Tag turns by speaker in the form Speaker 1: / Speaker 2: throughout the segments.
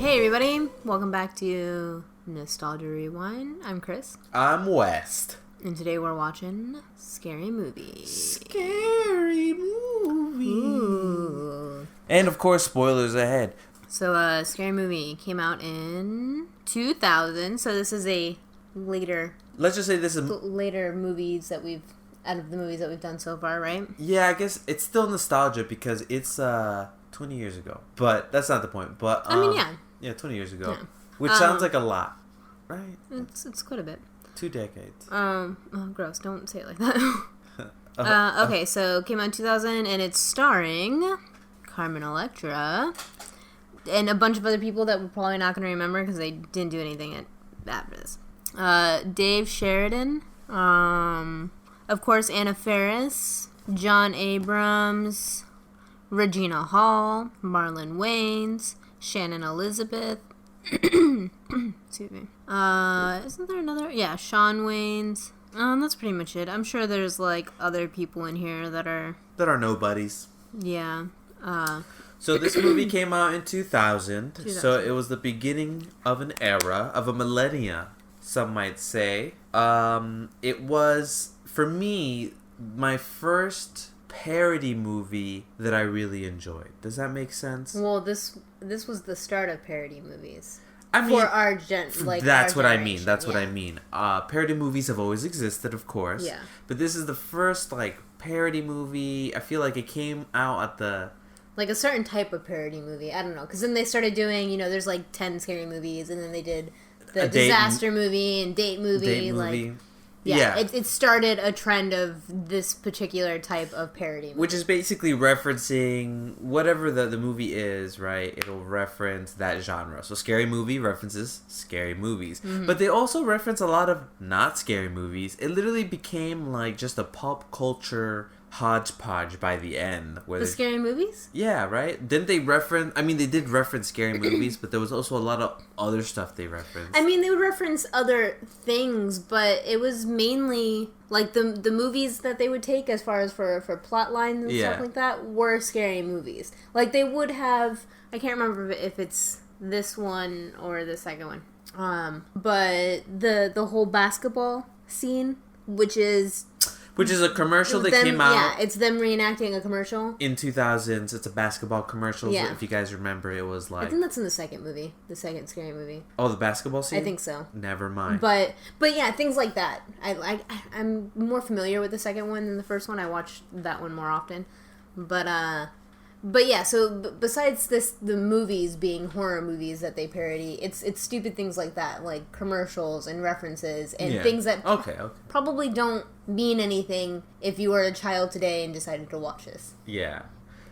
Speaker 1: Hey everybody, welcome back to Nostalgia Rewind. I'm Kris.
Speaker 2: I'm West.
Speaker 1: And today we're watching Scary Movie.
Speaker 2: Scary Movie.
Speaker 1: Ooh.
Speaker 2: And of course, spoilers ahead.
Speaker 1: So, Scary Movie came out in 2000, so this is a later...
Speaker 2: Let's just say this is...
Speaker 1: Later movies that we've... Out of the movies that we've done so far, right?
Speaker 2: Yeah, I guess it's still nostalgia because it's 20 years ago. But that's not the point. But
Speaker 1: I mean, yeah.
Speaker 2: Yeah, 20 years ago.
Speaker 1: Yeah.
Speaker 2: Which sounds like a lot, right?
Speaker 1: It's quite a bit.
Speaker 2: 2 decades.
Speaker 1: Oh, gross. Don't say it like that. Okay, so it came out in 2000, and it's starring Carmen Electra and a bunch of other people that we're probably not going to remember because they didn't do anything after this. Dave Sheridan, of course, Anna Faris, John Abrams, Regina Hall, Marlon Wayans, Shannon Elizabeth. Excuse me. Isn't there another? Yeah, Sean Wayans. That's pretty much it. I'm sure there's like other people in here that are
Speaker 2: nobodies.
Speaker 1: Yeah.
Speaker 2: So this movie came out in 2000. So it was the beginning of an era, of a millennia, some might say. It was, for me, my first parody movie that I really enjoyed. Does that make sense?
Speaker 1: Well, this was the start of parody movies.
Speaker 2: I mean,
Speaker 1: for our
Speaker 2: that's what I mean. That's what I mean. Parody movies have always existed, of course.
Speaker 1: Yeah.
Speaker 2: But this is the first parody movie. I feel like it came out at the
Speaker 1: a certain type of parody movie. I don't know, because then they started doing there's 10 scary movies, and then they did the disaster movie and date movie. Yeah. It started a trend of this particular type of parody movie.
Speaker 2: Which is basically referencing whatever the movie is, right? It'll reference that genre. So Scary Movie references scary movies. Mm-hmm. But they also reference a lot of not scary movies. It literally became just a pop culture hodgepodge by the end.
Speaker 1: The scary movies?
Speaker 2: Yeah, right? Didn't they reference... I mean, they did reference scary movies, but there was also a lot of other stuff they referenced.
Speaker 1: I mean, they would reference other things, but it was mainly... the movies that they would take as far as for plot lines and stuff like that were scary movies. They would have... I can't remember if it's this one or the second one. But the whole basketball scene, which is a commercial that came out. Yeah, it's them reenacting a commercial.
Speaker 2: In 2000s, it's a basketball commercial.
Speaker 1: Yeah.
Speaker 2: If you guys remember, it was
Speaker 1: I think that's in the second movie. The second scary movie.
Speaker 2: Oh, the basketball scene?
Speaker 1: I think so.
Speaker 2: Never mind.
Speaker 1: But yeah, things like that. I'm more familiar with the second one than the first one. I watched that one more often. But yeah, so besides the movies being horror movies that they parody, it's stupid things like that, like commercials and references and things that probably don't mean anything if you were a child today and decided to watch this.
Speaker 2: Yeah.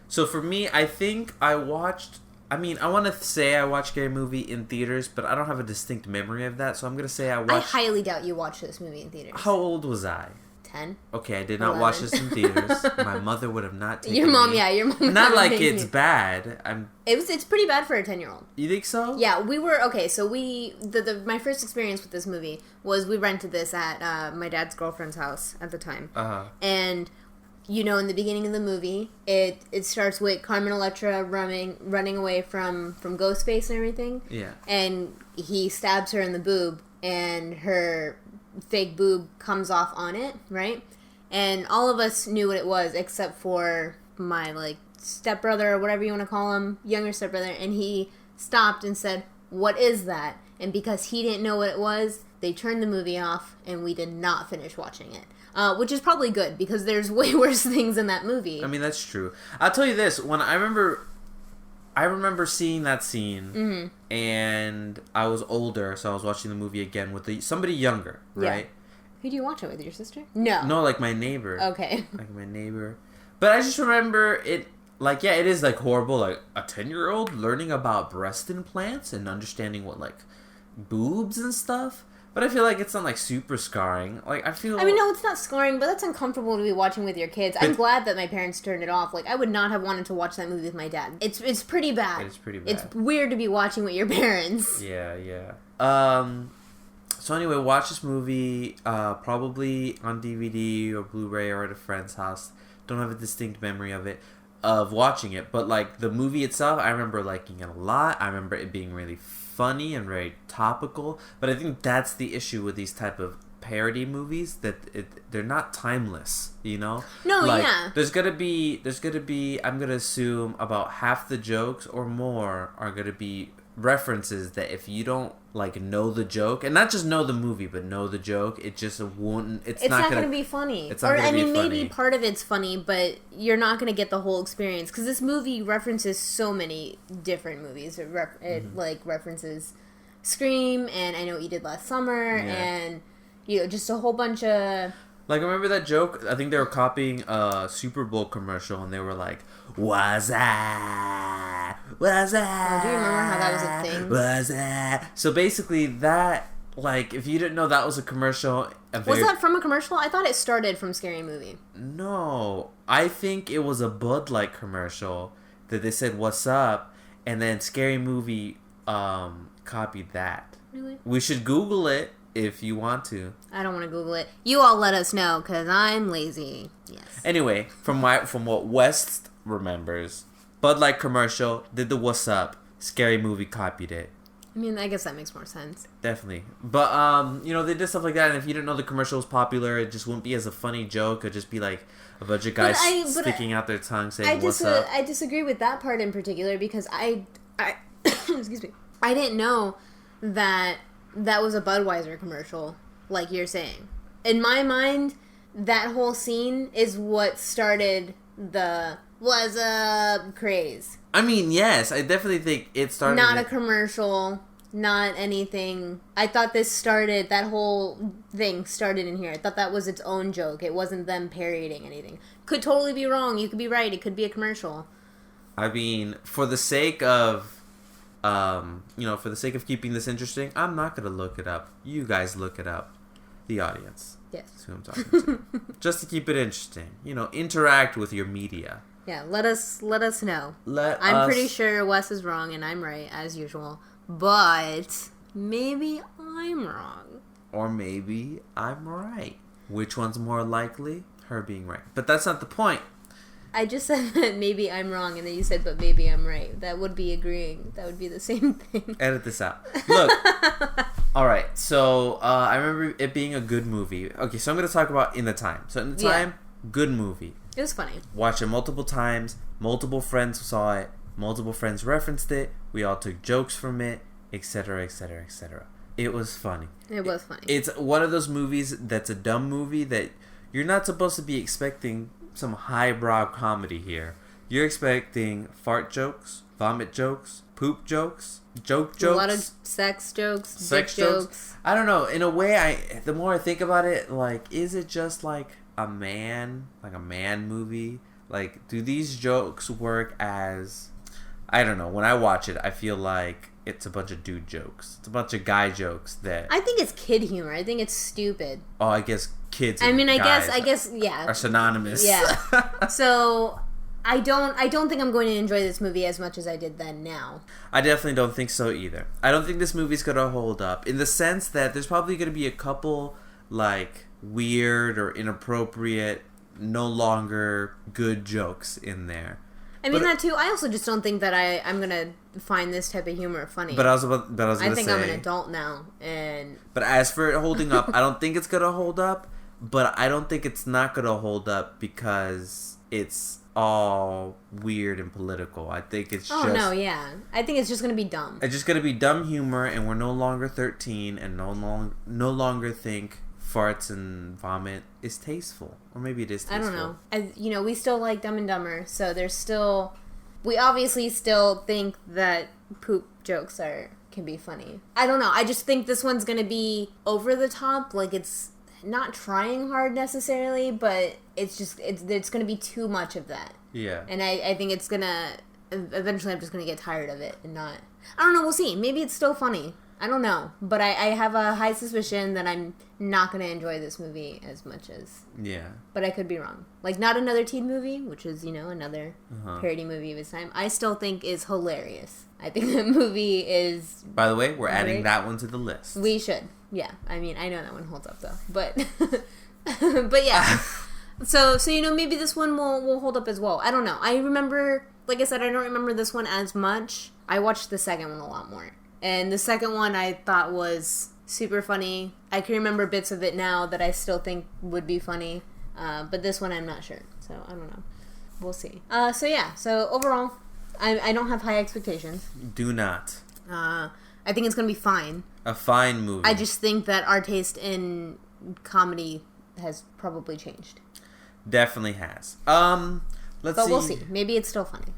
Speaker 2: So for me, I think I watched Scary Movie in theaters, but I don't have a distinct memory of that, so I'm going to say I
Speaker 1: highly doubt you watched this movie in theaters.
Speaker 2: How old was I?
Speaker 1: 10.
Speaker 2: Okay, I did not watch this in theaters. My mother would have not taken
Speaker 1: your mom.
Speaker 2: Not like it's bad.
Speaker 1: It's pretty bad for a 10-year-old.
Speaker 2: You think so?
Speaker 1: Yeah, we were okay. So my first experience with this movie was we rented this at my dad's girlfriend's house at the time. And in the beginning of the movie, it starts with Carmen Electra running away from Ghostface and everything.
Speaker 2: Yeah. And
Speaker 1: he stabs her in the boob, and her fake boob comes off on it, right? And all of us knew what it was except for my stepbrother or whatever you want to call him, younger stepbrother, and he stopped and said, "What is that?" And because he didn't know what it was, they turned the movie off and we did not finish watching it. Which is probably good because there's way worse things in that movie.
Speaker 2: I mean, that's true. I'll tell you this, when I remember seeing that scene, and I was older, so I was watching the movie again with somebody younger, right?
Speaker 1: Yeah. Who do you watch it with? Your sister? No,
Speaker 2: my neighbor.
Speaker 1: Okay.
Speaker 2: My neighbor. But I just remember it, it is, horrible, a 10-year-old learning about breast implants and understanding what, boobs and stuff. But I feel like it's not, super scarring. No,
Speaker 1: it's not scarring, but that's uncomfortable to be watching with your kids. I'm glad that my parents turned it off. I would not have wanted to watch that movie with my dad. It's pretty bad.
Speaker 2: It is pretty bad.
Speaker 1: It's weird to be watching with your parents.
Speaker 2: Yeah. So anyway, watch this movie, probably on DVD or Blu-ray or at a friend's house. Don't have a distinct memory of it. of watching it. But like the movie itself, I remember liking it a lot. I remember it being really funny and very topical. But I think that's the issue with these type of parody movies, that they're not timeless, you know?
Speaker 1: No,
Speaker 2: like,
Speaker 1: yeah.
Speaker 2: There's gonna be I'm gonna assume about half the jokes or more are gonna be references that if you don't like know the joke, and not just know the movie but know the joke, it just won't, it's not gonna be
Speaker 1: funny.
Speaker 2: It's not gonna be funny.
Speaker 1: Maybe part of it's funny, but you're not gonna get the whole experience, because this movie references so many different movies. It like references Scream, and I Know What You Did Last Summer, and you know, just a whole bunch of...
Speaker 2: Like, I remember that joke, I think they were copying a Super Bowl commercial, and they were like, "What's that? What's that?"
Speaker 1: Oh, do you remember how that was a thing?
Speaker 2: What's that? So basically that, like, if you didn't know that was a commercial...
Speaker 1: Was that from a commercial? I thought it started from Scary Movie.
Speaker 2: No. I think it was a Bud Light commercial that they said, "What's up?" And then Scary Movie copied that.
Speaker 1: Really?
Speaker 2: We should Google it. If you want to.
Speaker 1: I don't want to Google it. You all let us know, because I'm lazy. Yes.
Speaker 2: Anyway, from what West remembers, Bud Light commercial, did the "What's Up," Scary Movie copied it.
Speaker 1: I mean, I guess that makes more sense.
Speaker 2: Definitely. But, you know, they did stuff like that, and if you didn't know the commercial was popular, it just wouldn't be as a funny joke. It'd just be like a bunch of guys sticking out their tongue saying, "What's up?"
Speaker 1: I disagree with that part in particular, because I excuse me, I didn't know that was a Budweiser commercial, like you're saying. In my mind, that whole scene is what started the "What's up" craze.
Speaker 2: I mean, yes, I definitely think it started...
Speaker 1: Not a commercial, not anything. I thought that whole thing started in here. I thought that was its own joke. It wasn't them parodying anything. Could totally be wrong. You could be right. It could be a commercial.
Speaker 2: I mean, for the sake of... you know, for the sake of keeping this interesting, I'm not going to look it up. You guys look it up. The audience.
Speaker 1: Yes.
Speaker 2: That's who I'm talking to. Just to keep it interesting. You know, interact with your media.
Speaker 1: Yeah, let us know. I'm pretty sure Wes is wrong and I'm right, as usual. But maybe I'm wrong.
Speaker 2: Or maybe I'm right. Which one's more likely? Her being right. But that's not the point.
Speaker 1: I just said that maybe I'm wrong, and then you said, but maybe I'm right. That would be agreeing. That would be the same thing.
Speaker 2: Edit this out. Look. Alright, so I remember it being a good movie. Okay, so I'm going to talk about In the Time. So In the Time, good movie.
Speaker 1: It was funny.
Speaker 2: Watched it multiple times. Multiple friends saw it. Multiple friends referenced it. We all took jokes from it, etc., etc., etc. It was funny.
Speaker 1: It was funny.
Speaker 2: It's one of those movies that's a dumb movie that you're not supposed to be expecting some highbrow comedy here. You're expecting fart jokes, vomit jokes, poop jokes, jokes.
Speaker 1: A lot of sex jokes, dick jokes.
Speaker 2: I don't know. In a way, the more I think about it, like, is it just like a man movie? Like, do these jokes work as... I don't know. When I watch it, I feel like it's a bunch of dude jokes. It's a bunch of guy jokes that...
Speaker 1: I think it's kid humor. I think it's stupid.
Speaker 2: Oh, I guess kids
Speaker 1: and
Speaker 2: I
Speaker 1: guess, yeah.
Speaker 2: are synonymous.
Speaker 1: Yeah. So, I don't think I'm going to enjoy this movie as much as I did then now.
Speaker 2: I definitely don't think so either. I don't think this movie's going to hold up. In the sense that there's probably going to be a couple, like, weird or inappropriate, no longer good jokes in there.
Speaker 1: I mean, that too. I also just don't think that I'm going to find this type of humor funny.
Speaker 2: But I was going to say...
Speaker 1: I think I'm an adult now, and...
Speaker 2: But as for it holding up, I don't think it's going to hold up, but I don't think it's not going to hold up because it's all weird and political. I think it's just...
Speaker 1: Oh, no, yeah. I think it's just going to be dumb.
Speaker 2: It's just going to be dumb humor, and we're no longer 13, and no longer think farts and vomit is tasteful. Or maybe it is tasteful.
Speaker 1: I don't know. We still like Dumb and Dumber, so there's still... We obviously still think that poop jokes can be funny. I don't know. I just think this one's going to be over the top. Like, it's not trying hard necessarily, but it's going to be too much of that.
Speaker 2: Yeah.
Speaker 1: And I think it's going to... Eventually, I'm just going to get tired of it and not... I don't know. We'll see. Maybe it's still funny. I don't know. But I have a high suspicion that I'm not going to enjoy this movie as much as...
Speaker 2: Yeah.
Speaker 1: But I could be wrong. Like, not another teen movie, which is, another parody movie of its time. I still think is hilarious. I think that movie is...
Speaker 2: By the way, we're adding that one to the list.
Speaker 1: We should. Yeah. I mean, I know that one holds up, though. But... but yeah. So maybe this one will hold up as well. I don't know. I remember, like I said, I don't remember this one as much. I watched the second one a lot more. And the second one I thought was super funny. I can remember bits of it now that I still think would be funny. But this one I'm not sure. So I don't know. We'll see. So overall, I don't have high expectations.
Speaker 2: Do not.
Speaker 1: I think it's going to be fine.
Speaker 2: A fine movie.
Speaker 1: I just think that our taste in comedy has probably changed.
Speaker 2: Definitely has. But
Speaker 1: we'll see. Maybe it's still funny.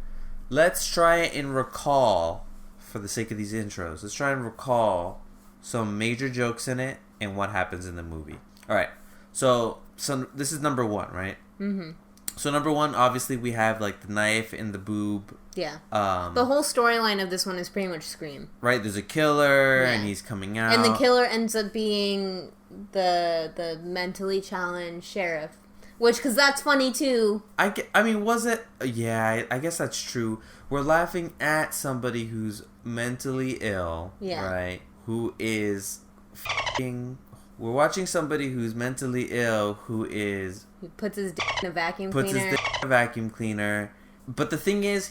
Speaker 2: Let's try and recall, for the sake of these intros, let's try and recall some major jokes in it and what happens in the movie. All right. So this is number one, right? Mm-hmm. So number one, obviously, we have like the knife in the boob.
Speaker 1: Yeah. The whole storyline of this one is pretty much Scream. Right.
Speaker 2: There's a killer, and he's coming out,
Speaker 1: and the killer ends up being the mentally challenged sheriff. Which, because that's funny, too.
Speaker 2: I mean, was it? Yeah, I guess that's true. We're laughing at somebody who's mentally ill, right? Who is f***ing... We're watching somebody who's mentally ill,
Speaker 1: He puts his dick in a vacuum
Speaker 2: cleaner. But the thing is,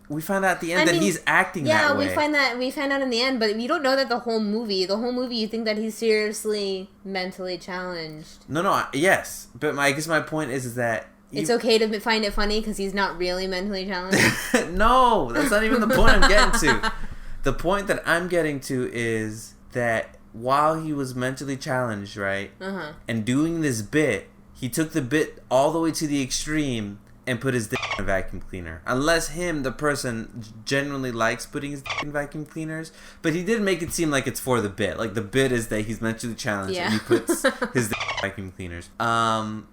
Speaker 2: we find out at the end that he's acting that way.
Speaker 1: Yeah, we find out in the end, but you don't know that the whole movie you think that he's seriously mentally challenged.
Speaker 2: No, yes. But I guess my point is that...
Speaker 1: It's okay to find it funny because he's not really mentally challenged?
Speaker 2: No, that's not even the point I'm getting to. The point that I'm getting to is that while he was mentally challenged, right, and doing this bit, he took the bit all the way to the extreme and put his dick in a vacuum cleaner. Unless the person, genuinely likes putting his dick in vacuum cleaners. But he did make it seem like it's for the bit. Like, the bit is that he's mentally challenged and he puts his dick in vacuum cleaners.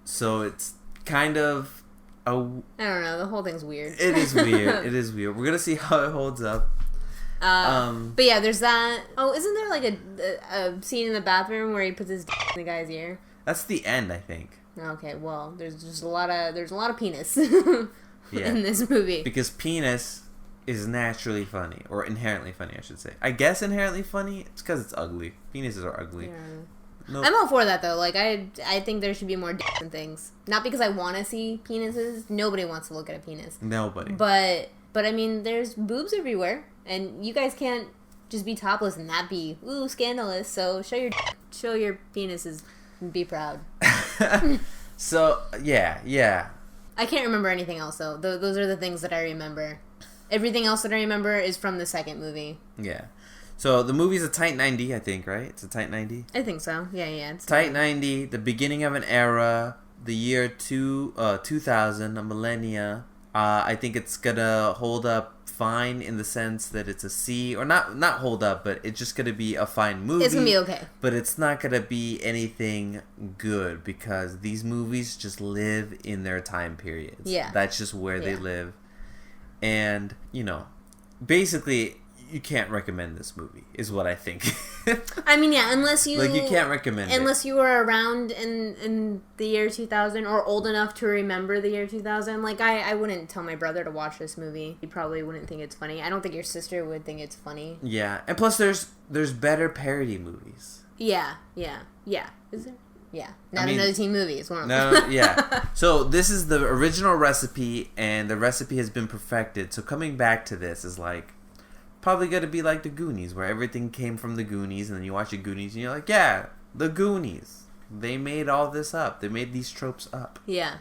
Speaker 2: So it's kind of... I don't
Speaker 1: know. The whole thing's weird.
Speaker 2: It is weird. We're going to see how it holds up.
Speaker 1: But yeah, there's that. Oh, isn't there like a scene in the bathroom where he puts his dick in the guy's ear?
Speaker 2: That's the end, I think.
Speaker 1: Okay, well, there's just a lot of penis in this movie.
Speaker 2: Because penis is naturally funny, or inherently funny, I should say. I guess inherently funny. It's because it's ugly. Penises are ugly. Yeah.
Speaker 1: Nope. I'm all for that though. Like I think there should be more dicks and things. Not because I want to see penises. Nobody wants to look at a penis.
Speaker 2: Nobody.
Speaker 1: But I mean, there's boobs everywhere, and you guys can't just be topless and that be scandalous. So show your penises and be proud.
Speaker 2: So yeah.
Speaker 1: I can't remember anything else though. Those are the things that I remember. Everything else that I remember is from the second movie.
Speaker 2: Yeah. So the movie's a tight 90, I think, right? It's a tight 90?
Speaker 1: I think so. Yeah. It's
Speaker 2: tight 90, the beginning of an era, the year 2000, a millennia. I think it's gonna hold up fine in the sense that it's a C, or not hold up, but it's just gonna be a fine movie.
Speaker 1: It's gonna be okay.
Speaker 2: But it's not gonna be anything good because these movies just live in their time periods.
Speaker 1: Yeah.
Speaker 2: That's just where they live. And, basically... You can't recommend this movie, is what I think.
Speaker 1: I mean, yeah, unless you...
Speaker 2: Like, you can't recommend it.
Speaker 1: Unless you were around in the year 2000 or old enough to remember the year 2000. Like, I wouldn't tell my brother to watch this movie. He probably wouldn't think it's funny. I don't think your sister would think it's funny.
Speaker 2: Yeah, and plus there's better parody movies.
Speaker 1: Yeah. Is there? Yeah. Another Teen Movie is one of them.
Speaker 2: No, yeah. So, this is the original recipe, and the recipe has been perfected. So, coming back to this is like... Probably going to be like the Goonies, where everything came from the Goonies, and then you watch the Goonies, and you're like, yeah, the Goonies. They made all this up. They made these tropes up.
Speaker 1: Yeah.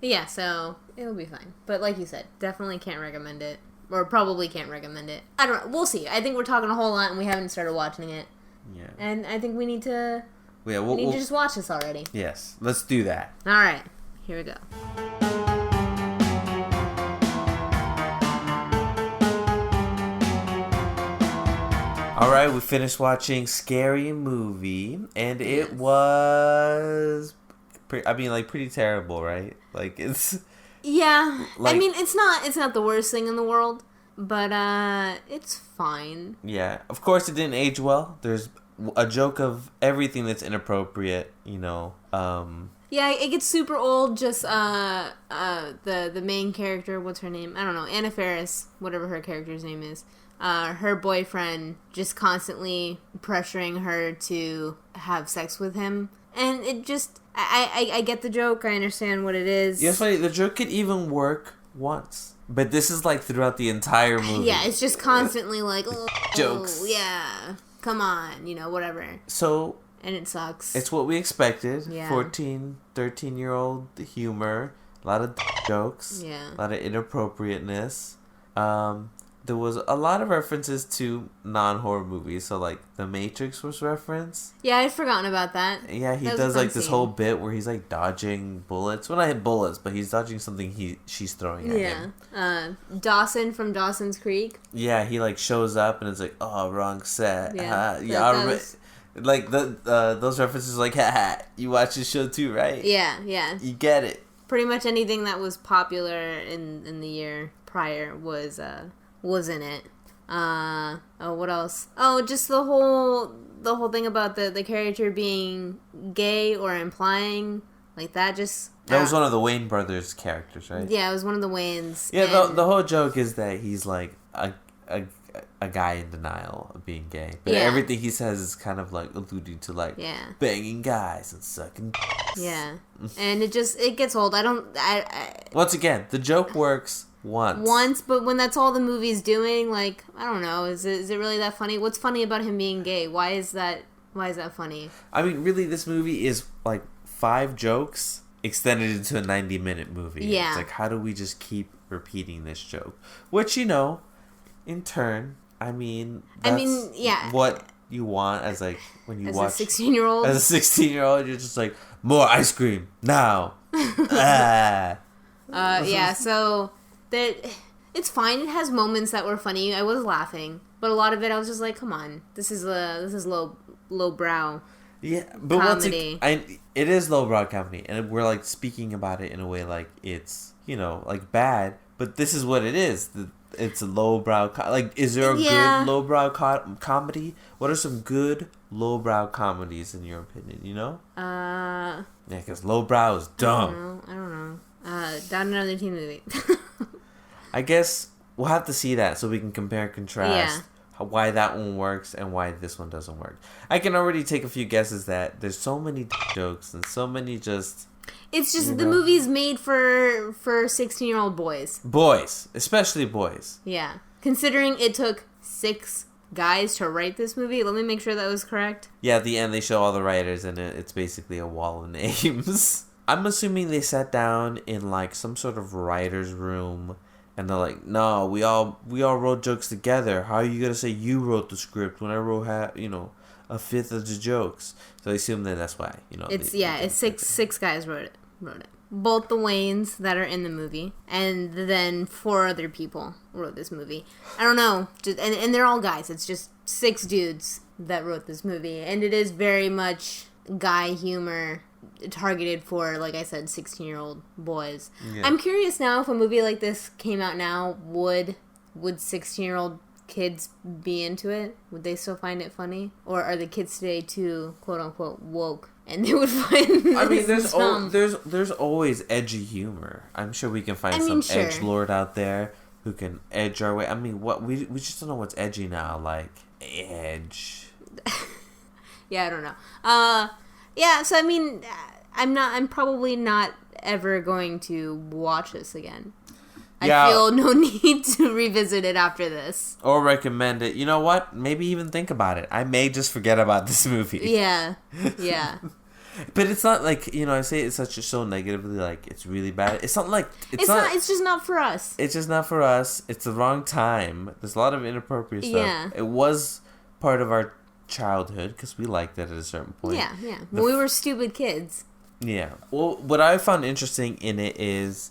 Speaker 1: Yeah, so it'll be fine. But like you said, definitely can't recommend it. Or probably can't recommend it. I don't know. We'll see. I think we're talking a whole lot, and we haven't started watching it.
Speaker 2: Yeah.
Speaker 1: And I think we need to...
Speaker 2: Yeah,
Speaker 1: we need to just watch this already.
Speaker 2: Yes. Let's do that.
Speaker 1: All right. Here we go.
Speaker 2: Alright, we finished watching Scary Movie, and it was, pretty terrible, right? Like, it's...
Speaker 1: Yeah, like, I mean, it's not the worst thing in the world, but, it's fine.
Speaker 2: Yeah, of course it didn't age well. There's a joke of everything that's inappropriate,
Speaker 1: Yeah, it gets super old, just, the main character, what's her name? I don't know, Anna Faris, whatever her character's name is. Her boyfriend just constantly pressuring her to have sex with him And it just, I get the joke. I understand what it is.
Speaker 2: Yeah, it's funny. The joke could even work once. But this is like throughout the entire movie.
Speaker 1: Yeah, it's just constantly like,
Speaker 2: jokes.
Speaker 1: Yeah, come on, whatever.
Speaker 2: So.
Speaker 1: And it sucks.
Speaker 2: It's what we expected.
Speaker 1: Yeah.
Speaker 2: 14, 13-year-old humor. A lot of jokes.
Speaker 1: Yeah.
Speaker 2: A lot of inappropriateness. There was a lot of references to non-horror movies. So, like, The Matrix was referenced.
Speaker 1: Yeah, I'd forgotten about that.
Speaker 2: Yeah, he does, like, this whole bit where he's, like, dodging bullets. Well, not hit bullets, but he's dodging something she's throwing at him.
Speaker 1: Yeah. Dawson from Dawson's Creek.
Speaker 2: Yeah, he, like, shows up and it's like, oh, wrong set.
Speaker 1: Yeah.
Speaker 2: Like, those references like, haha, you watch this show too, right?
Speaker 1: Yeah, yeah.
Speaker 2: You get it.
Speaker 1: Pretty much anything that was popular in the year prior was in it. What else? Oh, just the whole thing about the character being gay or implying like that. That
Speaker 2: was one of the Wayne brothers' characters, right?
Speaker 1: Yeah, it was one of the Waynes.
Speaker 2: Yeah, the whole joke is that he's like a guy in denial of being gay, but everything he says is kind of like alluding to like banging guys and sucking.
Speaker 1: Yeah, and it gets old.
Speaker 2: Once again, the joke works once,
Speaker 1: but when that's all the movie's doing, like, I don't know, is it really that funny? What's funny about him being gay? Why is that funny?
Speaker 2: I mean, really, this movie is like 5 jokes extended into a 90-minute movie.
Speaker 1: Yeah,
Speaker 2: it's like, how do we just keep repeating this joke? Which, in turn, what you want as like when you watch
Speaker 1: a 16-year-old.
Speaker 2: As a 16-year-old, you're just like, more ice cream now.
Speaker 1: Yeah. So that it's fine. It has moments that were funny. I was laughing, but a lot of it, I was just like, come on, this is low brow.
Speaker 2: Yeah, but
Speaker 1: comedy.
Speaker 2: It is lowbrow comedy, and we're like speaking about it in a way like it's like bad, but this is what it is. It's a lowbrow. Is there a good lowbrow comedy? What are some good lowbrow comedies in your opinion? Yeah, because lowbrow is dumb.
Speaker 1: I don't know. Down Another Teen Movie.
Speaker 2: I guess we'll have to see that so we can compare and contrast why that one works and why this one doesn't work. I can already take a few guesses that there's so many jokes and so many just...
Speaker 1: It's just the movie's made for 16-year-old boys.
Speaker 2: Boys. Especially boys.
Speaker 1: Yeah. Considering it took 6 guys to write this movie. Let me make sure that was correct.
Speaker 2: Yeah, at the end they show all the writers and it's basically a wall of names. I'm assuming they sat down in like some sort of writer's room and they're like, no, we all wrote jokes together. How are you going to say you wrote the script when I wrote a fifth of the jokes? So I assume that that's why,
Speaker 1: It's six guys wrote it. Both the Waynes that are in the movie, and then 4 other people wrote this movie. I don't know, and they're all guys. It's just 6 dudes that wrote this movie, and it is very much guy humor targeted for, like I said, 16-year-old boys. Yeah. I'm curious now if a movie like this came out now, would 16-year-old kids be into it? Would they still find it funny? Or are the kids today too, quote unquote, woke and they would find
Speaker 2: I mean, there's always edgy humor. I'm sure we can find edgelord out there who can edge our way. I mean, we just don't know what's edgy now, like edge.
Speaker 1: Yeah, I don't know. Yeah, so I mean, I'm probably not ever going to watch this again. Yeah. I feel no need to revisit it after this.
Speaker 2: Or recommend it. You know what? Maybe even think about it. I may just forget about this movie.
Speaker 1: Yeah.
Speaker 2: But it's not like, I say it's so negatively, like, it's really bad. It's not like...
Speaker 1: It's just not for us.
Speaker 2: It's just not for us. It's the wrong time. There's a lot of inappropriate stuff.
Speaker 1: Yeah.
Speaker 2: It was part of our childhood, because we liked it at a certain point.
Speaker 1: Yeah. When we were stupid kids.
Speaker 2: Yeah. Well, what I found interesting in it is...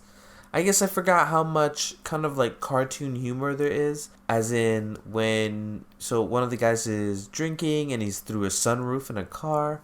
Speaker 2: I guess I forgot how much kind of like cartoon humor there is. As in so one of the guys is drinking and he's through a sunroof in a car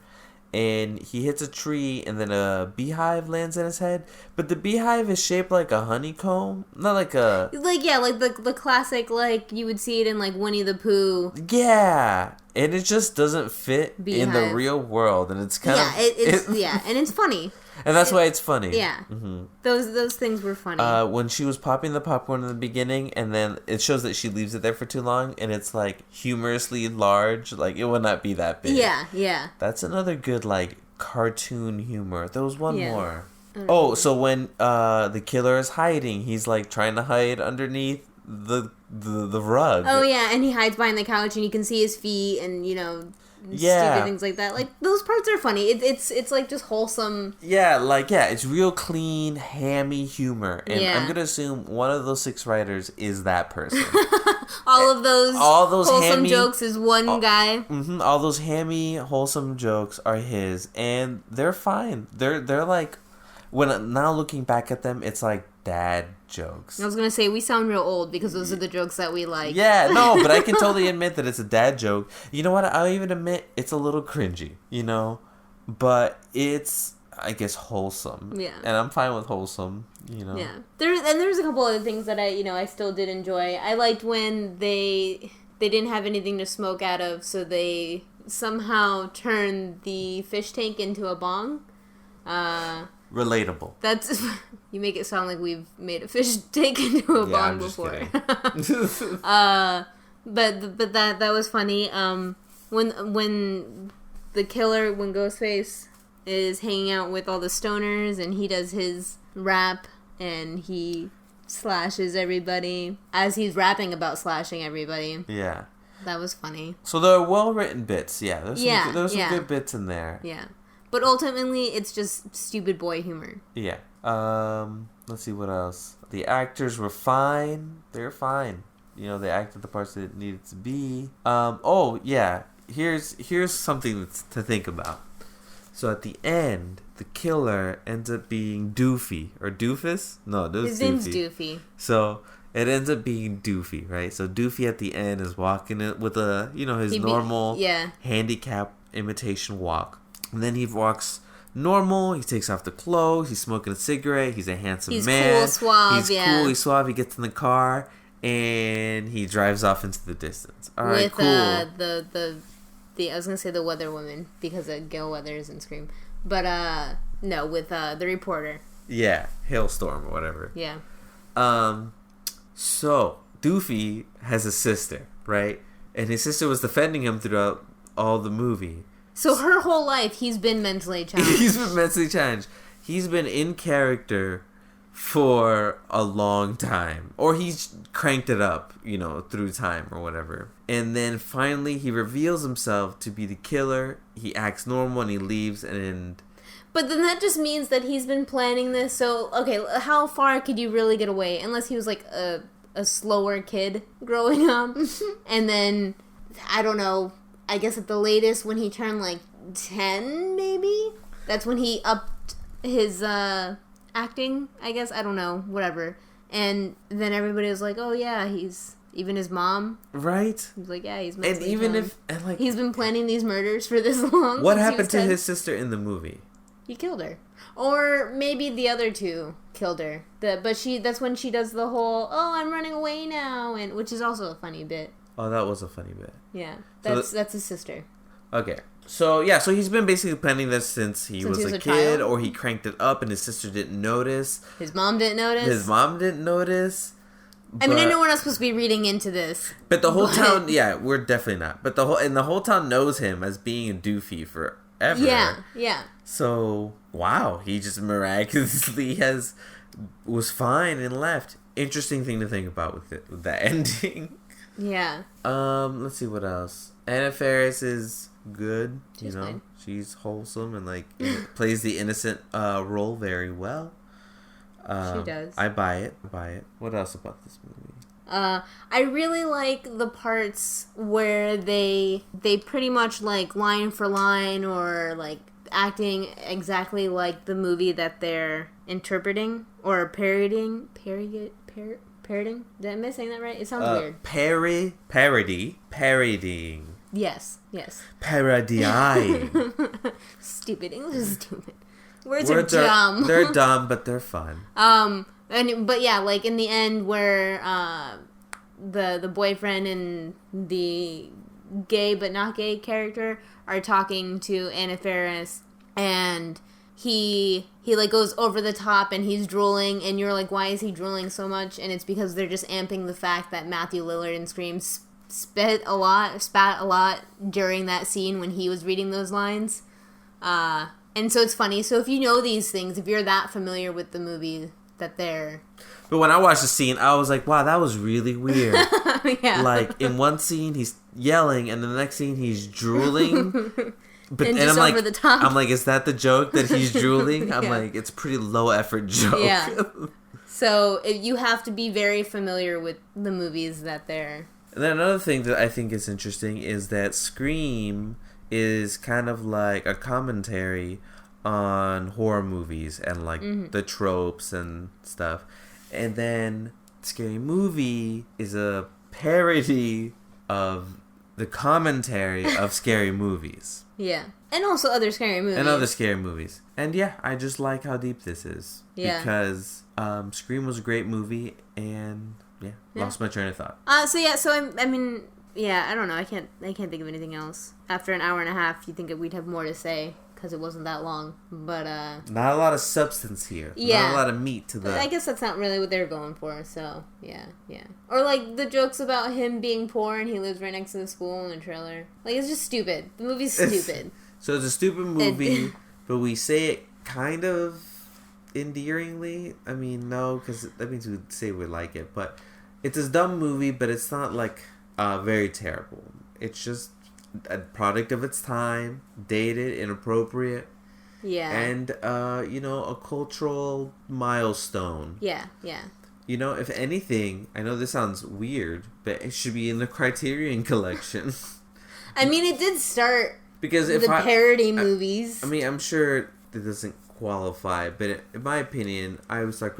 Speaker 2: and he hits a tree and then a beehive lands in his head. But the beehive is shaped like a honeycomb. Not like a... like
Speaker 1: the classic, like you would see it in like Winnie the Pooh.
Speaker 2: Yeah. And it just doesn't fit
Speaker 1: beehive.
Speaker 2: In the real world. And it's kind of...
Speaker 1: and it's funny.
Speaker 2: And that's why it's funny.
Speaker 1: Yeah. Mm-hmm. Those things were funny.
Speaker 2: When she was popping the popcorn in the beginning, and then it shows that she leaves it there for too long, and it's like humorously large. Like it would not be that big.
Speaker 1: Yeah.
Speaker 2: That's another good like cartoon humor. There was one
Speaker 1: Yeah.
Speaker 2: more. Oh, so when the killer is hiding, he's like trying to hide underneath the rug.
Speaker 1: Oh yeah, and he hides behind the couch, and you can see his feet, and stupid things like that. Like those parts are funny. It's like just wholesome.
Speaker 2: It's real clean, hammy humor, and
Speaker 1: Yeah.
Speaker 2: I'm gonna assume one of those 6 writers is that person.
Speaker 1: all of those wholesome
Speaker 2: hammy
Speaker 1: jokes is one guy.
Speaker 2: Mm-hmm, all those hammy, wholesome jokes are his, and they're fine. They're like, when now looking back at them, it's like dad jokes.
Speaker 1: I was gonna say we sound real old because those are the jokes that we like.
Speaker 2: Yeah, no, but I can totally admit that it's a dad joke. You know what? I'll even admit it's a little cringy. But it's, I guess, wholesome.
Speaker 1: Yeah.
Speaker 2: And I'm fine with wholesome.
Speaker 1: Yeah. There's a couple other things that I still did enjoy. I liked when they didn't have anything to smoke out of, so they somehow turned the fish tank into a bong.
Speaker 2: Relatable.
Speaker 1: That's you make it sound like we've made a fish tank into a bong before. But that was funny. When the killer, when Ghostface is hanging out with all the stoners and he does his rap and he slashes everybody as he's rapping about slashing everybody.
Speaker 2: Yeah.
Speaker 1: That was funny.
Speaker 2: So there are well-written bits. Yeah. There's some good bits in there.
Speaker 1: Yeah. But ultimately, it's just stupid boy humor.
Speaker 2: Yeah. Let's see what else. The actors were fine. They're fine. They acted the parts that it needed to be. Oh yeah. Here's something to think about. So at the end, the killer ends up being Doofy or Doofus. No,
Speaker 1: his name's Doofy.
Speaker 2: So it ends up being Doofy, right? So Doofy at the end is walking it with his normal handicap imitation walk. And then he walks normal. He takes off the clothes. He's smoking a cigarette. He's a handsome man.
Speaker 1: He's cool, suave.
Speaker 2: He's cool. He's suave. He gets in the car and he drives off into the distance. All right, cool.
Speaker 1: The I was gonna say the Weather Woman because of Gail Weathers and Scream, but no, with the reporter.
Speaker 2: Yeah, Hailstorm or whatever.
Speaker 1: Yeah.
Speaker 2: So Doofy has a sister, right? And his sister was defending him throughout all the movie.
Speaker 1: So her whole life, he's been mentally challenged.
Speaker 2: He's been in character for a long time. Or he's cranked it up, through time or whatever. And then finally he reveals himself to be the killer. He acts normal and he leaves
Speaker 1: But then that just means that he's been planning this. So, okay, how far could you really get away? Unless he was like a slower kid growing up. And then, I don't know, I guess at the latest when he turned like 10 maybe, that's when he upped his acting, I guess. I don't know, whatever. And then everybody was like, oh yeah, even his mom,
Speaker 2: right?
Speaker 1: He was like, yeah, he's
Speaker 2: mentally challenged.
Speaker 1: He's been planning these murders for this long.
Speaker 2: What happened to his sister in the movie?
Speaker 1: He killed her. Or maybe the other two killed her. That's when she does the whole, oh, I'm running away now, and which is also a funny bit.
Speaker 2: Oh, that was a funny bit.
Speaker 1: Yeah, that's his sister.
Speaker 2: Okay. So he's been basically planning this since he was a kid, or he cranked it up and his sister didn't notice.
Speaker 1: His mom didn't notice.
Speaker 2: I
Speaker 1: mean, I know we're not supposed to be reading into this.
Speaker 2: But the whole town, yeah, we're definitely not. But the whole town knows him as being a doofy forever.
Speaker 1: Yeah.
Speaker 2: So, wow, he just miraculously was fine and left. Interesting thing to think about with that ending.
Speaker 1: Yeah.
Speaker 2: Let's see what else. Anna Faris is good.
Speaker 1: She's fine.
Speaker 2: She's wholesome and plays the innocent role very well.
Speaker 1: She does.
Speaker 2: I buy it. What else about this movie?
Speaker 1: I really like the parts where they pretty much line for line or acting exactly like the movie that they're interpreting or parodying. Parodying? Am I saying that right? It sounds weird.
Speaker 2: Parodying.
Speaker 1: Yes.
Speaker 2: Parodying.
Speaker 1: Stupid. English is stupid. Words are dumb.
Speaker 2: They're dumb, but they're fun.
Speaker 1: But yeah, in the end where the boyfriend and the gay but not gay character are talking to Anna Faris, and he goes over the top and he's drooling, and you're like, why is he drooling so much? And it's because they're just amping the fact that Matthew Lillard in Scream spat a lot during that scene when he was reading those lines. And so it's funny. So if you know these things, if you're that familiar with the movie that they're...
Speaker 2: But when I watched the scene, I was like, wow, that was really weird.
Speaker 1: Yeah.
Speaker 2: Like, in one scene, he's yelling, and the next scene, he's drooling. But,
Speaker 1: and just over the top.
Speaker 2: I'm like, is that the joke that he's drooling?
Speaker 1: Yeah.
Speaker 2: I'm like, it's a pretty low effort joke.
Speaker 1: Yeah. So you have to be very familiar with the movies that they're...
Speaker 2: And then another thing that I think is interesting is that Scream is kind of like a commentary on horror movies and like the tropes and stuff. And then Scary Movie is a parody of the commentary of scary movies.
Speaker 1: Yeah. And also other scary movies.
Speaker 2: And yeah, I just like how deep this is.
Speaker 1: Yeah.
Speaker 2: Because Scream was a great movie and lost my train of thought.
Speaker 1: I mean, I don't know. I can't think of anything else. After an hour and a half, you'd think that we'd have more to say because it wasn't that long. But
Speaker 2: not a lot of substance here.
Speaker 1: Yeah.
Speaker 2: Not a lot of meat to the...
Speaker 1: I guess that's not really what they're going for. So yeah. Or like the jokes about him being poor and he lives right next to the school in the trailer. Like, it's just stupid. The movie's stupid.
Speaker 2: So it's a stupid movie, but we say it kind of endearingly. I mean, no, because that means we say we like it. But it's a dumb movie, but it's not like very terrible. It's just a product of its time, dated, inappropriate.
Speaker 1: Yeah.
Speaker 2: And, a cultural milestone.
Speaker 1: Yeah.
Speaker 2: If anything, I know this sounds weird, but it should be in the Criterion Collection.
Speaker 1: I mean, it did start
Speaker 2: because
Speaker 1: the parody movies.
Speaker 2: I mean, I'm sure it doesn't qualify, but in my opinion, I always thought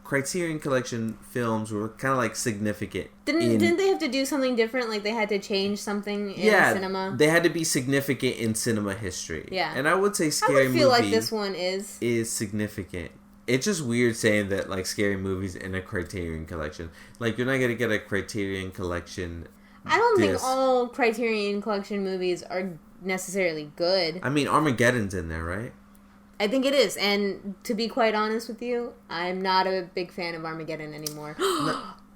Speaker 2: Criterion Collection films were kind of like significant.
Speaker 1: Didn't they have to do something different? Like they had to change something in cinema?
Speaker 2: They had to be significant in cinema history.
Speaker 1: Yeah.
Speaker 2: And I would say Scary Movie
Speaker 1: like this one is
Speaker 2: significant. It's just weird saying that like Scary Movies in a Criterion Collection. Like, you're not going to get a Criterion Collection.
Speaker 1: I don't think all Criterion Collection movies are necessarily good.
Speaker 2: I mean, Armageddon's in there, right?
Speaker 1: I think it is, and to be quite honest with you, I'm not a big fan of Armageddon anymore.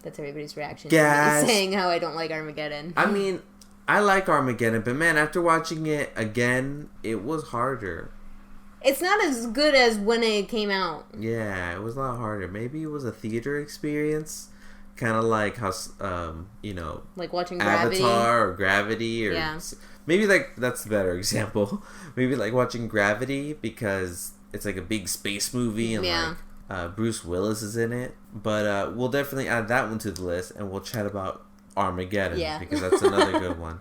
Speaker 1: That's everybody's reaction.
Speaker 2: Gas.
Speaker 1: Saying how I don't like Armageddon.
Speaker 2: I mean, I like Armageddon, but man, after watching it again, it was harder.
Speaker 1: It's not as good as when it came out.
Speaker 2: Yeah, it was a lot harder. Maybe it was a theater experience, kind of like how,
Speaker 1: like watching Gravity.
Speaker 2: Avatar or Gravity, or maybe like that's the better example. Maybe like watching Gravity because it's like a big space movie and like Bruce Willis is in it. But we'll definitely add that one to the list, and we'll chat about Armageddon because that's another good one.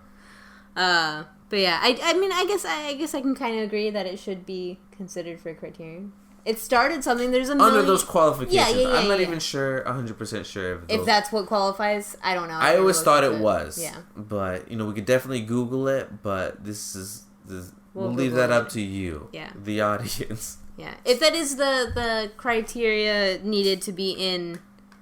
Speaker 1: But yeah, I mean, I guess I can kind of agree that it should be considered for Criterion. It started something. There's a million...
Speaker 2: Under those qualifications.
Speaker 1: Yeah,
Speaker 2: I'm not even sure, 100% sure
Speaker 1: if that's what qualifies. I don't know.
Speaker 2: I always thought it was.
Speaker 1: Yeah.
Speaker 2: But, we could definitely Google it, but we'll leave that up to you, the audience.
Speaker 1: Yeah. If that is the criteria needed to be in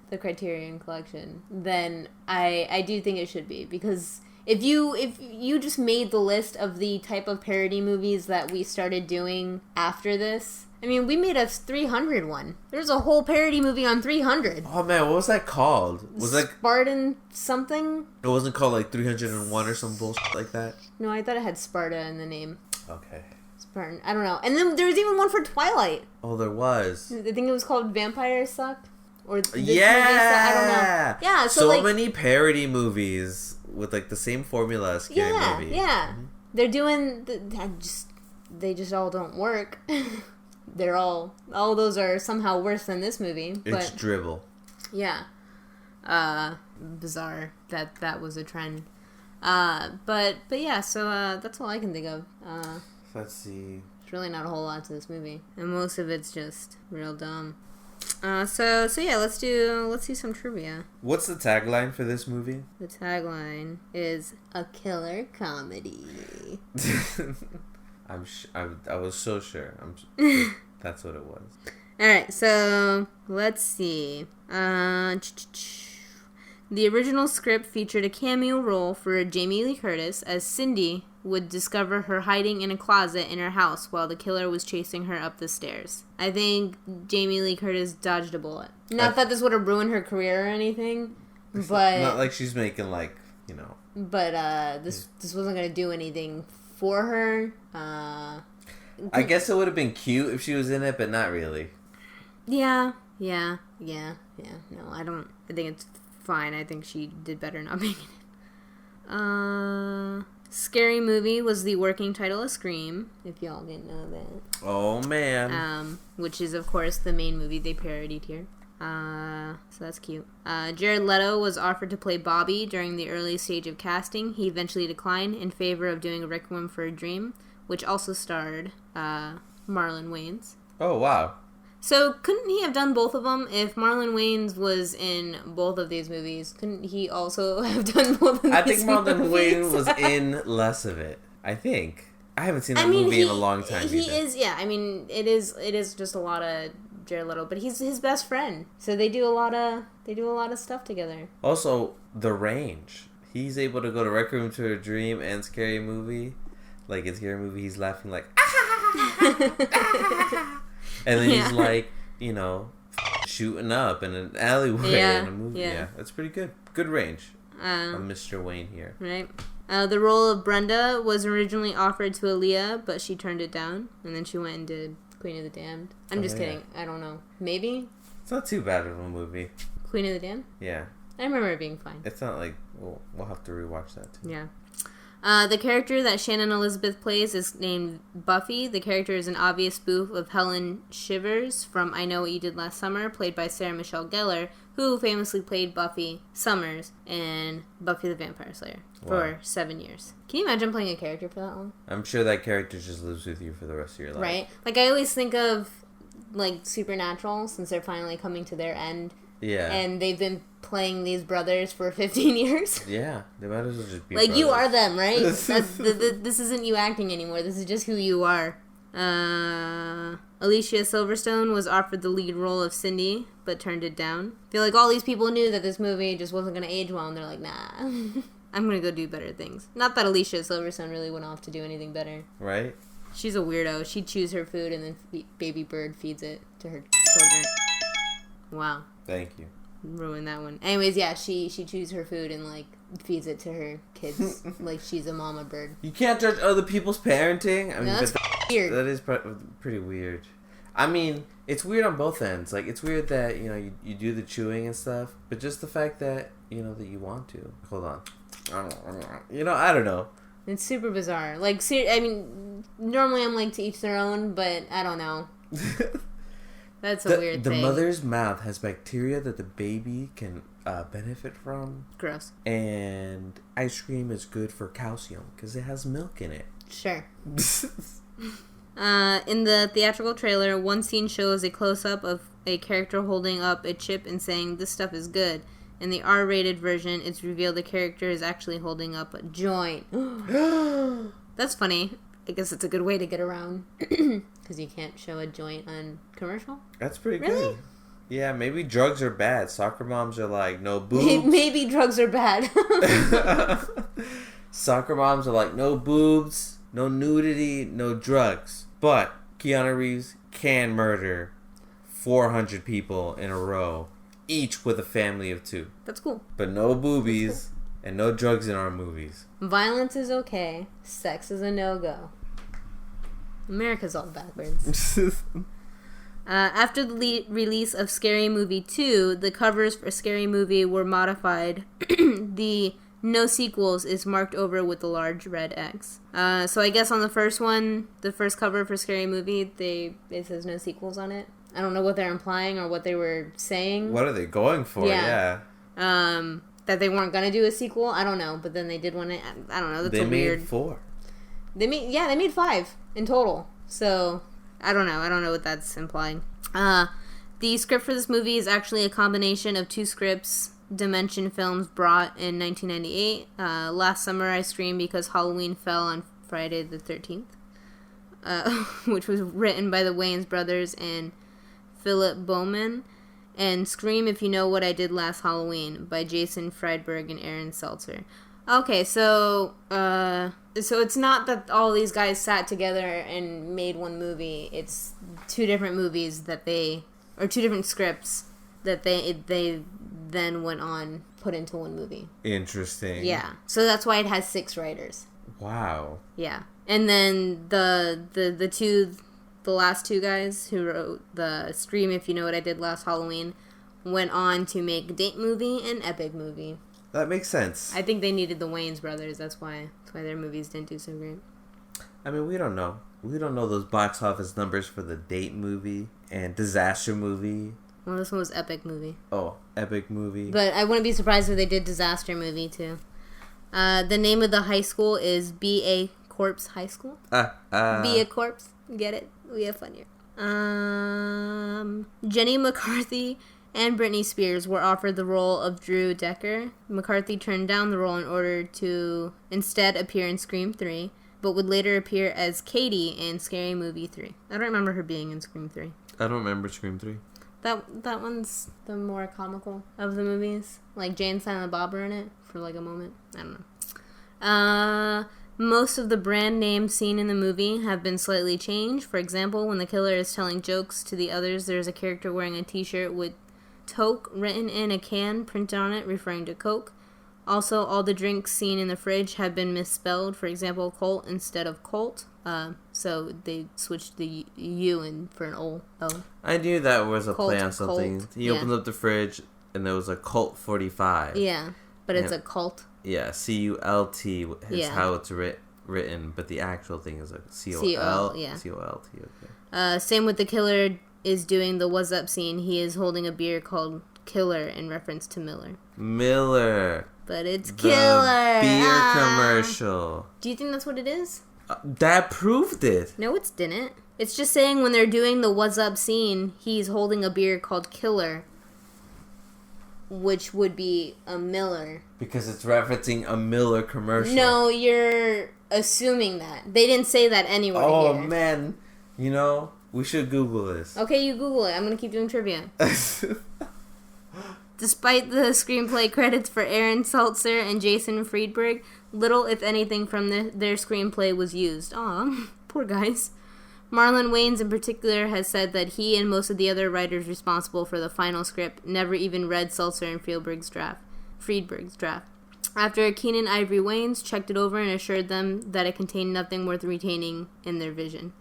Speaker 1: the Criterion Collection, then I do think it should be. Because if you just made the list of the type of parody movies that we started doing after this... I mean, we made a 300 one. There's a whole parody movie on 300.
Speaker 2: Oh man, what was that called? Was that
Speaker 1: Spartan something?
Speaker 2: It wasn't called like 301 or some bullshit like that?
Speaker 1: No, I thought it had Sparta in the name.
Speaker 2: Okay.
Speaker 1: Spartan. I don't know. And then there was even one for Twilight.
Speaker 2: Oh, there was.
Speaker 1: I think it was called Vampires Suck. Or this
Speaker 2: movie
Speaker 1: suck. I don't know. Yeah,
Speaker 2: so
Speaker 1: like,
Speaker 2: many parody movies with like the same formula as Scary Movie.
Speaker 1: Yeah. Mm-hmm. They're doing... They just all don't work. They're all those are somehow worse than this movie.
Speaker 2: It's dribble.
Speaker 1: Yeah. Bizarre that was a trend. But yeah, so that's all I can think of.
Speaker 2: Let's see.
Speaker 1: There's really not a whole lot to this movie. And most of it's just real dumb. So yeah, let's do some trivia.
Speaker 2: What's the tagline for this movie?
Speaker 1: The tagline is a killer comedy.
Speaker 2: I was so sure. That's what it was.
Speaker 1: Alright, so let's see. The original script featured a cameo role for Jamie Lee Curtis as Cindy would discover her hiding in a closet in her house while the killer was chasing her up the stairs. I think Jamie Lee Curtis dodged a bullet. Not that this would have ruined her career or anything, but...
Speaker 2: Not like she's making,
Speaker 1: But this wasn't going to do anything for her.
Speaker 2: I guess it would have been cute if she was in it, but not really.
Speaker 1: Yeah. No, I don't. I think it's fine. I think she did better not being in it. Scary Movie was the working title of Scream, if y'all didn't know that.
Speaker 2: Oh, man.
Speaker 1: Which is, of course, the main movie they parodied here. So that's cute. Jared Leto was offered to play Bobby during the early stage of casting. He eventually declined in favor of doing A Requiem for a Dream, which also starred Marlon Wayans.
Speaker 2: Oh, wow.
Speaker 1: So couldn't he have done both of them? If Marlon Wayans was in both of these movies, couldn't he also have done both of these movies?
Speaker 2: I think Marlon Wayans was in less of it. I think. I haven't seen that movie in a long time either.
Speaker 1: He is, yeah. I mean, it is just a lot of Jared Leto, but he's his best friend. So they do a lot of stuff together.
Speaker 2: Also, the range. He's able to go to Requiem to a Dream and Scary Movie. Like in Scary Movie, he's laughing like and then he's like, shooting up in an alleyway in a movie. Yeah, that's pretty good. Good range. Mr. Wayne here.
Speaker 1: Right. The role of Brenda was originally offered to Aaliyah, but she turned it down, and then she went and did Queen of the Damned. I'm just kidding. I don't know. Maybe?
Speaker 2: It's not too bad of a movie.
Speaker 1: Queen of the Damned?
Speaker 2: Yeah.
Speaker 1: I remember it being fine.
Speaker 2: It's not like... We'll have to rewatch that, too.
Speaker 1: Yeah. The character that Shannon Elizabeth plays is named Buffy. The character is an obvious spoof of Helen Shivers from I Know What You Did Last Summer, played by Sarah Michelle Gellar, who famously played Buffy Summers in Buffy the Vampire Slayer for 7 years. Can you imagine playing a character for that long?
Speaker 2: I'm sure that character just lives with you for the rest of your life.
Speaker 1: Right? Like, I always think of, like, Supernatural, since they're finally coming to their end.
Speaker 2: Yeah.
Speaker 1: And they've been playing these brothers for 15 years.
Speaker 2: Yeah. They might as well just be
Speaker 1: like,
Speaker 2: brothers.
Speaker 1: you are them, right? This isn't you acting anymore. This is just who you are. Alicia Silverstone was offered the lead role of Cindy, but turned it down. I feel like all these people knew that this movie just wasn't going to age well, and they're like, nah, I'm going to go do better things. Not that Alicia Silverstone really went off to do anything better.
Speaker 2: Right?
Speaker 1: She's a weirdo. She chews her food, and then Baby Bird feeds it to her children. Wow.
Speaker 2: Thank you.
Speaker 1: Ruined that one. Anyways, yeah, she chews her food and, like, feeds it to her kids like she's a mama bird.
Speaker 2: You can't judge other people's parenting. I mean,
Speaker 1: no, that's weird.
Speaker 2: That is pretty weird. I mean, it's weird on both ends. Like, it's weird that, you do the chewing and stuff, but just the fact that, that you want to. Hold on. I don't know.
Speaker 1: It's super bizarre. Like, I mean, normally I'm like, to each their own, but I don't know. That's a weird thing.
Speaker 2: The mother's mouth has bacteria that the baby can benefit from.
Speaker 1: Gross.
Speaker 2: And ice cream is good for calcium because it has milk in it.
Speaker 1: Sure. In the theatrical trailer, one scene shows a close-up of a character holding up a chip and saying, "This stuff is good." In the R-rated version, it's revealed the character is actually holding up a joint. That's funny. I guess it's a good way to get around. Because you can't show a joint on commercial.
Speaker 2: That's pretty good. Yeah, maybe drugs are bad. Soccer moms are like, no boobs.
Speaker 1: Maybe drugs are bad.
Speaker 2: Soccer moms are like, no boobs, no nudity, no drugs. But Keanu Reeves can murder 400 people in a row, each with a family of 2.
Speaker 1: That's cool.
Speaker 2: But no boobies and no drugs in our movies.
Speaker 1: Violence is okay. Sex is a no-go. America's all backwards. After the release of Scary Movie 2, the covers for Scary Movie were modified. The no sequels is marked over with the large red X. So I guess on the first one, the first cover for Scary Movie, it says no sequels on it. I don't know what they're implying or what they were saying.
Speaker 2: What are they going for? Yeah.
Speaker 1: That they weren't going to do a sequel. I don't know. But then they did one. I don't know. That's a weird...
Speaker 2: They made 4.
Speaker 1: They made 5 in total. So, I don't know. I don't know what that's implying. The script for this movie is actually a combination of 2 scripts Dimension Films brought in 1998. Last Summer I Screamed Because Halloween Fell on Friday the 13th. Which was written by the Wayans brothers and Philip Bowman. And Scream If You Know What I Did Last Halloween by Jason Friedberg and Aaron Seltzer. Okay, so it's not that all these guys sat together and made one movie. It's 2 different movies or 2 different scripts that they then went on put into one movie.
Speaker 2: Interesting.
Speaker 1: Yeah, so that's why it has 6 writers.
Speaker 2: Wow.
Speaker 1: Yeah. And then the last two guys who wrote the Scream If You Know What I Did Last Halloween went on to make Date Movie and Epic Movie.
Speaker 2: That makes sense.
Speaker 1: I think they needed the Wayans brothers. That's why their movies didn't do so great.
Speaker 2: I mean, we don't know. We don't know those box office numbers for the Date Movie and Disaster Movie.
Speaker 1: Well, this one was Epic Movie.
Speaker 2: Oh, Epic Movie.
Speaker 1: But I wouldn't be surprised if they did Disaster Movie, too. The name of the high school is B.A. Corpse High School. B.A. Corpse. Get it? We have fun here. Jenny McCarthy and Britney Spears were offered the role of Drew Decker. McCarthy turned down the role in order to instead appear in Scream 3, but would later appear as Katie in Scary Movie 3. I don't remember her being in Scream 3.
Speaker 2: I don't remember Scream 3.
Speaker 1: That one's the more comical of the movies. Like Jay and Silent Bob are in it for like a moment. I don't know. Most of the brand names seen in the movie have been slightly changed. For example, when the killer is telling jokes to the others, there's a character wearing a t-shirt with Toke written in a can printed on it, referring to Coke. Also, all the drinks seen in the fridge have been misspelled. For example, Colt instead of Colt. So they switched the U in for an O.
Speaker 2: I knew that was a
Speaker 1: Colt,
Speaker 2: play on something.
Speaker 1: Colt,
Speaker 2: He opens up the fridge, and there was a Colt 45.
Speaker 1: Yeah, but it's a cult.
Speaker 2: Yeah, CULT is how it's written, but the actual thing is a COL.
Speaker 1: Yeah.
Speaker 2: COLT, okay.
Speaker 1: Same with the killer is doing the What's Up scene. He is holding a beer called Killer in reference to Miller. But it's Killer.
Speaker 2: Beer commercial.
Speaker 1: Do you think that's what it is?
Speaker 2: That proved it.
Speaker 1: No, it didn't. It's just saying when they're doing the What's Up scene, he's holding a beer called Killer, which would be a Miller.
Speaker 2: Because it's referencing a Miller commercial.
Speaker 1: No, you're assuming that. They didn't say that anywhere here.
Speaker 2: Oh, man. You know, we should Google this.
Speaker 1: Okay, you Google it. I'm going to keep doing trivia. Despite the screenplay credits for Aaron Seltzer and Jason Friedberg, little, if anything, from their screenplay was used. Aw, poor guys. Marlon Wayans, in particular, has said that he and most of the other writers responsible for the final script never even read Seltzer and Friedberg's draft. After Keenan Ivory Wayans checked it over and assured them that it contained nothing worth retaining in their vision.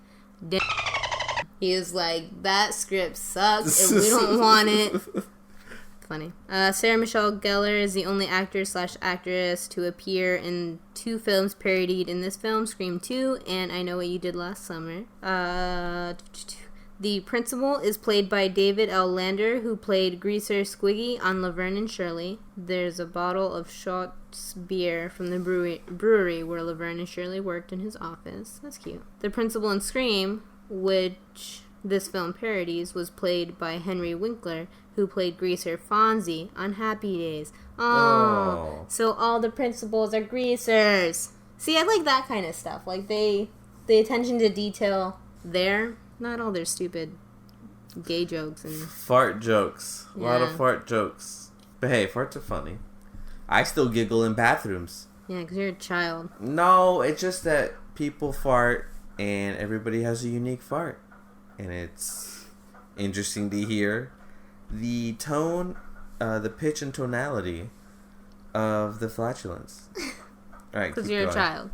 Speaker 1: He was like, that script sucks and we don't want it. Funny. Sarah Michelle Gellar is the only actor/actress to appear in 2 films parodied in this film, Scream 2 and I Know What You Did Last Summer. The principal is played by David L. Lander, who played Greaser Squiggy on Laverne and Shirley. There's a bottle of Schott's beer from the brewery where Laverne and Shirley worked in his office. That's cute. The principal in Scream, which this film parodies, was played by Henry Winkler, who played Greaser Fonzie on Happy Days. Oh, so all the principals are greasers. See, I like that kind of stuff. Like, the attention to detail there. Not all their stupid gay jokes and
Speaker 2: fart jokes. A lot of fart jokes. But hey, farts are funny. I still giggle in bathrooms.
Speaker 1: Yeah, because you're a child.
Speaker 2: No, it's just that people fart and everybody has a unique fart. And it's interesting to hear the tone, the pitch and tonality of the flatulence. All right, because
Speaker 1: you're a child.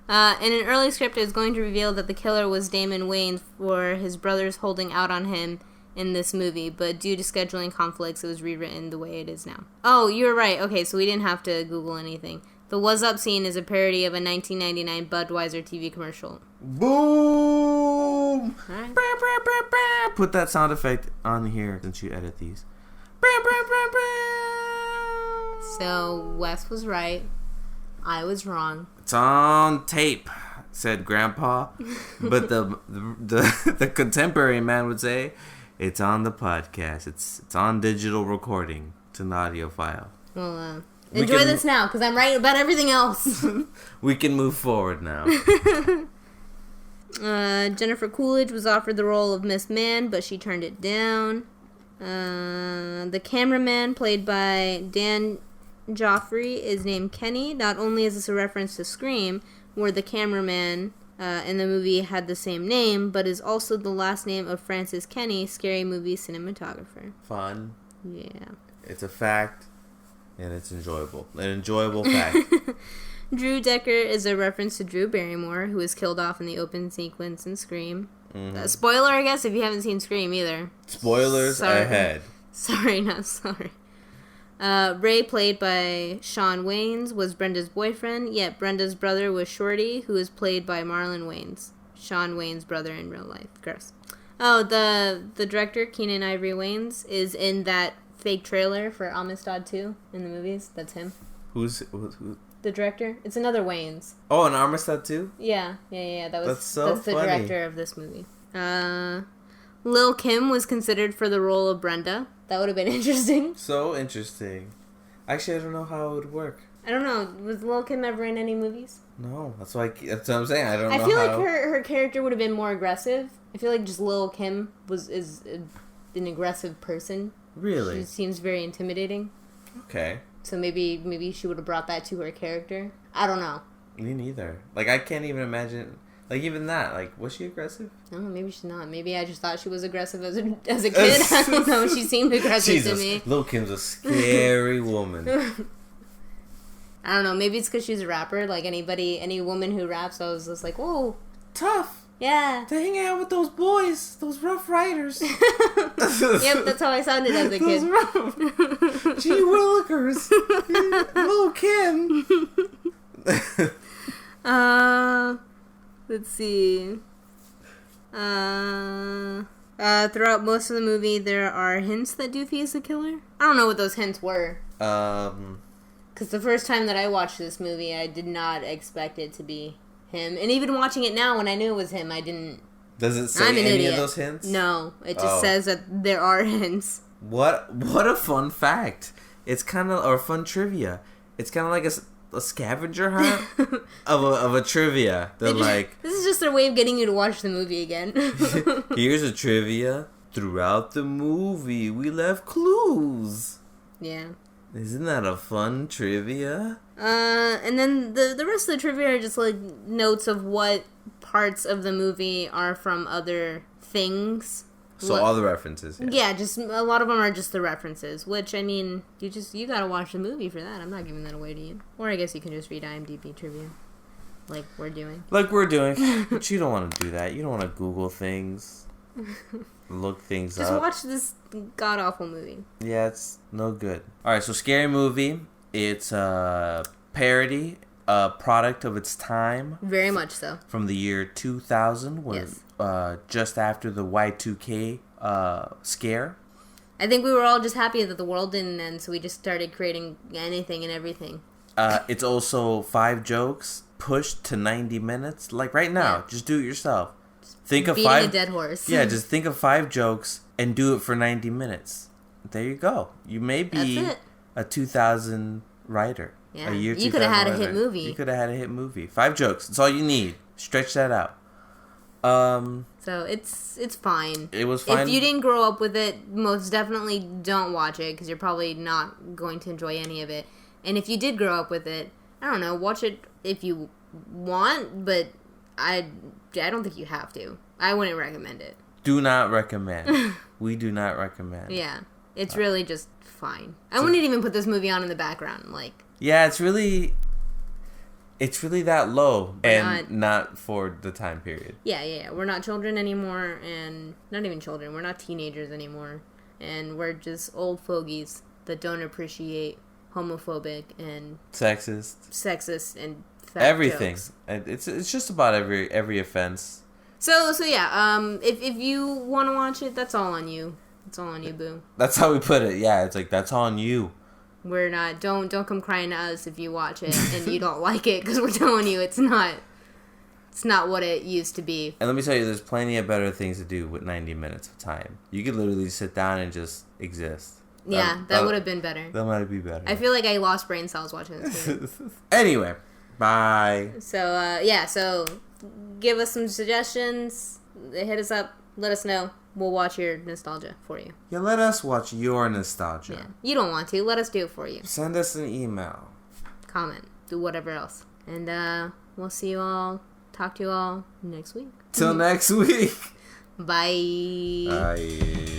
Speaker 1: In an early script, it was going to reveal that the killer was Damon Wayans for his brothers holding out on him in this movie, but due to scheduling conflicts, it was rewritten the way it is now. Oh, you were right. Okay, so we didn't have to Google anything. The What's Up scene is a parody of a 1999 Budweiser TV commercial.
Speaker 2: Boom!
Speaker 1: Right.
Speaker 2: Put that sound effect on here since you edit these.
Speaker 1: So, Wes was right. I was wrong.
Speaker 2: It's on tape, said Grandpa. But the contemporary man would say, it's on the podcast. It's on digital recording. It's an audio file.
Speaker 1: Well, enjoy this now, because I'm right about everything else.
Speaker 2: We can move forward now.
Speaker 1: Jennifer Coolidge was offered the role of Miss Man, but she turned it down. The cameraman, played by Dan Joffrey, is named Kenny. Not only is this a reference to Scream, where the cameraman in the movie had the same name, but is also the last name of Francis Kenny, Scary Movie cinematographer.
Speaker 2: Fun.
Speaker 1: Yeah.
Speaker 2: It's a fact, and it's enjoyable. An enjoyable fact.
Speaker 1: Drew Decker is a reference to Drew Barrymore, who was killed off in the open sequence in Scream. Spoiler, I guess, if you haven't seen Scream either.
Speaker 2: Spoilers ahead.
Speaker 1: Sorry, not sorry. Ray, played by Shawn Wayans, was Brenda's boyfriend, yet Brenda's brother was Shorty, who was played by Marlon Wayans. Shawn Wayans' brother in real life. Gross. Oh, the director, Keenan Ivory Wayans, is in that fake trailer for Amistad 2 in the movies. That's him. Who? The director. It's another Wayans.
Speaker 2: Oh, an Amistad 2?
Speaker 1: Yeah. That's the director of this movie. Lil' Kim was considered for the role of Brenda. That would have been interesting.
Speaker 2: So interesting. Actually, I don't know how it would work.
Speaker 1: I don't know. Was Lil' Kim ever in any movies?
Speaker 2: No. That's what I'm saying. I don't know.
Speaker 1: I feel like her character would have been more aggressive. I feel like just Lil' Kim is an aggressive person.
Speaker 2: Really?
Speaker 1: She seems very intimidating.
Speaker 2: Okay.
Speaker 1: So maybe she would have brought that to her character. I don't know.
Speaker 2: Me neither. Like, I can't even imagine. Like, even that. Like, was she aggressive?
Speaker 1: No, maybe she's not. Maybe I just thought she was aggressive as a kid. I don't know. She seemed aggressive to me.
Speaker 2: Lil' Kim's a scary woman.
Speaker 1: I don't know. Maybe it's because she's a rapper. Like, any woman who raps, I was just like, whoa.
Speaker 2: Tough.
Speaker 1: Yeah.
Speaker 2: To hang out with those boys. Those rough riders.
Speaker 1: Yep, that's how I sounded as a kid.
Speaker 2: Those rough. Gee Willikers. Lil' Kim.
Speaker 1: Let's see. Throughout most of the movie, there are hints that Doofy is the killer. I don't know what those hints were. Because the first time that I watched this movie, I did not expect it to be him. And even watching it now, when I knew it was him, I didn't...
Speaker 2: Does it say any of those hints?
Speaker 1: No. It just says that there are hints.
Speaker 2: What a fun fact. It's kind of... Or fun trivia. It's kind of like a scavenger hunt of a trivia. They're like...
Speaker 1: This is just their way of getting you to watch the movie again.
Speaker 2: Here's a trivia. Throughout the movie, we left clues.
Speaker 1: Yeah.
Speaker 2: Isn't that a fun trivia?
Speaker 1: And then the rest of the trivia are just like notes of what parts of the movie are from other things.
Speaker 2: So all the references.
Speaker 1: Yeah, just a lot of them are just the references, which, I mean, you gotta watch the movie for that. I'm not giving that away to you. Or I guess you can just read IMDb trivia. Like we're doing.
Speaker 2: But you don't want to do that. You don't want to Google things. Look things up.
Speaker 1: Just watch this god-awful movie.
Speaker 2: Yeah, it's no good. Alright, so Scary Movie. It's a parody, a product of its time.
Speaker 1: Very much so.
Speaker 2: From the year 2000, when,
Speaker 1: yes.
Speaker 2: Just after the Y2K scare.
Speaker 1: I think we were all just happy that the world didn't end, so we just started creating anything and everything.
Speaker 2: It's also 5 jokes pushed to 90 minutes. Like right now, just do it yourself. Think of 5
Speaker 1: a dead horse.
Speaker 2: Yeah, just think of 5 jokes and do it for 90 minutes. There you go. You may be a 2000 writer.
Speaker 1: Yeah.
Speaker 2: A year 2000
Speaker 1: you could have had
Speaker 2: writer.
Speaker 1: a hit movie.
Speaker 2: You could have had a hit movie. 5 jokes. That's all you need. Stretch that out.
Speaker 1: So it's fine.
Speaker 2: It was fine.
Speaker 1: If you didn't grow up with it, most definitely don't watch it because you're probably not going to enjoy any of it. And if you did grow up with it, I don't know, watch it if you want, but I don't think you have to. I wouldn't recommend it.
Speaker 2: Do not recommend. We do not recommend.
Speaker 1: Yeah. It's really just fine. I wouldn't even put this movie on in the background. Like.
Speaker 2: Yeah, it's really that low and not for the time period.
Speaker 1: Yeah. We're not children anymore, and not even children. We're not teenagers anymore, and we're just old fogies that don't appreciate homophobic and sexist and fat
Speaker 2: everything.
Speaker 1: Jokes.
Speaker 2: It's just about every offense.
Speaker 1: So yeah. If you want to watch it, that's all on you. It's all on you, boo.
Speaker 2: That's how we put it. Yeah, it's like that's on you.
Speaker 1: We're not. Don't come crying to us if you watch it and you don't like it, because we're telling you it's not what it used to be.
Speaker 2: And let me tell you, there's plenty of better things to do with 90 minutes of time. You could literally sit down and just exist.
Speaker 1: Yeah, that would have been better.
Speaker 2: That might be better.
Speaker 1: I feel like I lost brain cells watching this movie.
Speaker 2: Anyway, bye.
Speaker 1: So so give us some suggestions. Hit us up. Let us know. We'll watch your nostalgia for you.
Speaker 2: Yeah, let us watch your nostalgia.
Speaker 1: Yeah. You don't want to. Let us do it for you.
Speaker 2: Send us an email.
Speaker 1: Comment. Do whatever else. And we'll see you all. Talk to you all next week.
Speaker 2: Till next week.
Speaker 1: Bye.
Speaker 2: Bye.